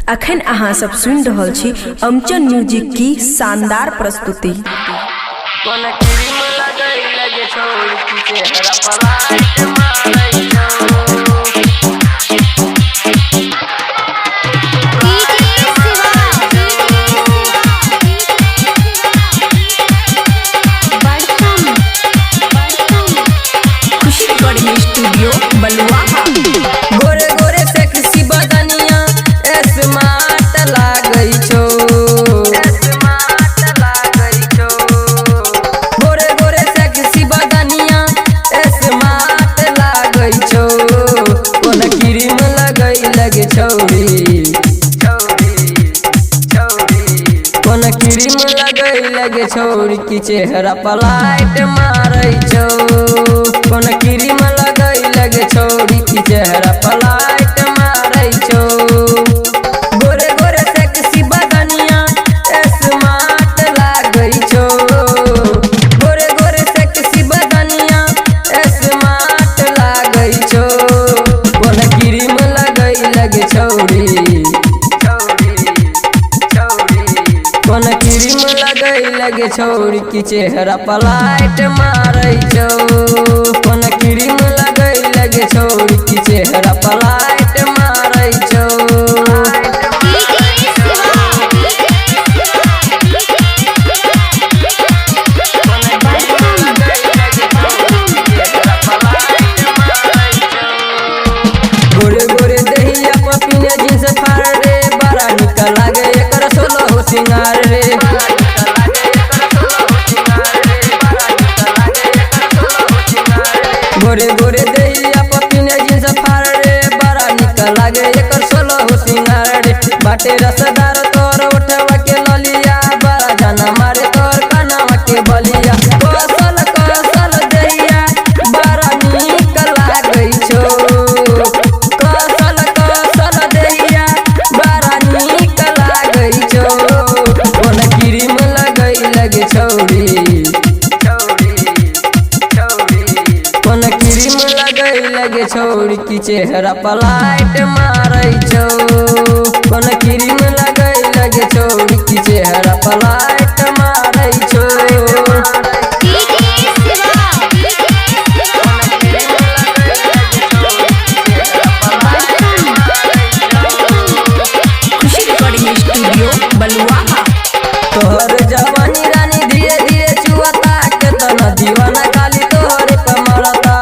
अखन अहाँ सब सुन रहल छी अमचन म्यूजिक की शानदार प्रस्तुति। खुशी रिकॉर्डिंग स्टूडियो बलुआहा। गोरे गोरे सेक्सी बदनिया स्मार्ट लागै छौ, गोरे गोरे सेक्सी बदनिया स्मार्ट लागै छौ। कोन क्रीम लगे छौरी, कोन क्रीम लगे छौरी की चेहरा पर लाइट मारै छौ। कोन क्रीम लगे छौरी की चेहरा पर लाइट मारै छौ। गोरे गोरे सेक्सी बदनिया स्मार्ट लागै छौ, गोरे गोरे सेक्सी बदनिया स्मार्ट लागै छौ। कोन क्रीम लगे छौरी, कोन क्रीम लगे छौरी की चेहरा पर लाइट मारै छौ। कोन क्रीम लगे छौरी की चेहरा पर लाइट मारै छौ। गोरे गोरे दहिया पपीने जींस फाड़ रे, बड़ा निक लागे एकर सोलह सिंगार रे। गोरे गोरे दहिया पपीने जींस फाड़ रे, बड़ा निक लागे एकर सोलह सिंगार रे। बाटे रसदार तोर उठवा के ललिया, बड़ा जाना मारे तोर कनवा के बलिया। कसल कसल दहिया बड़ा निक लागै छौ, कसल कसल दहिया बड़ा निक लागै छौ। कोन क्रीम लगे छौरी, कोन क्रीम लगे छौरी की चेहरा पर लाइट मारै छौ। कोन क्रीम लगे छौरी की चेहरा पर लाइट मारै छौ। खुशी रिकॉर्डिंग स्टूडियो बलुआहा। तोहर जवानी रानी धीरे धीरे चुआता, केतना दीवाना खाली तोहरे पे मरता।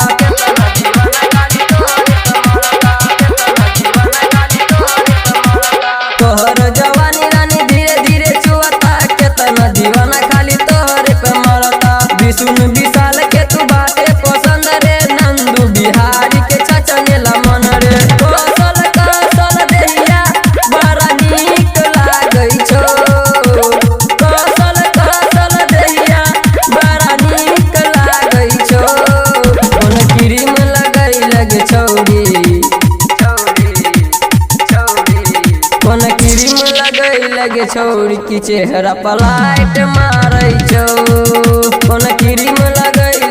तोहर जवानी रानी धीरे धीरे चुआता, केतना दीवाना खाली तोहरे पे मरता। विष्णु विशाल के तू बाटे पसंद रे, नंदू बिहारी के छचनेला मन रे। कसल कसल दहिया बड़ा निक लागै छौ, कसल कसल दहिया बड़ा निक लागै छौ। कोन क्रीम लगे छौरी, कोन क्रीम लगे छौरी की चेहरा पर लाइट मारै छौ। कोन क्रीम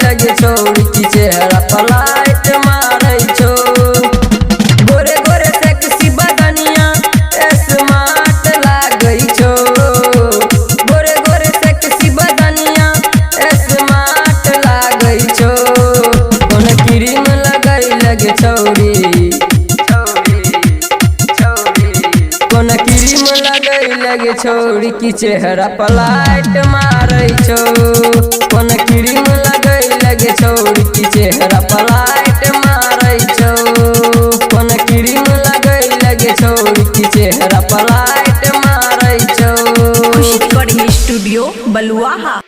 लगे छौरी की चेहरा पर लाइट मारै छौ। गोरे गोरे सेक्सी बदनिया स्मार्ट लागै छौ, गोरे गोरे सेक्सी बदनिया स्मार्ट लागै छौ। कोन क्रीम लगे छौरी, कोन क्रीम लगे छौरी की चेहरा पर लाइट मारै छौ। कोन क्रीम लगे छौरी की चेहरा पर लाइट मारै छौ। कोन क्रीम लगे छौरी की चेहरा पर लाइट मारै छौ। खुशी रिकॉर्डिंग स्टूडियो बलुआहा।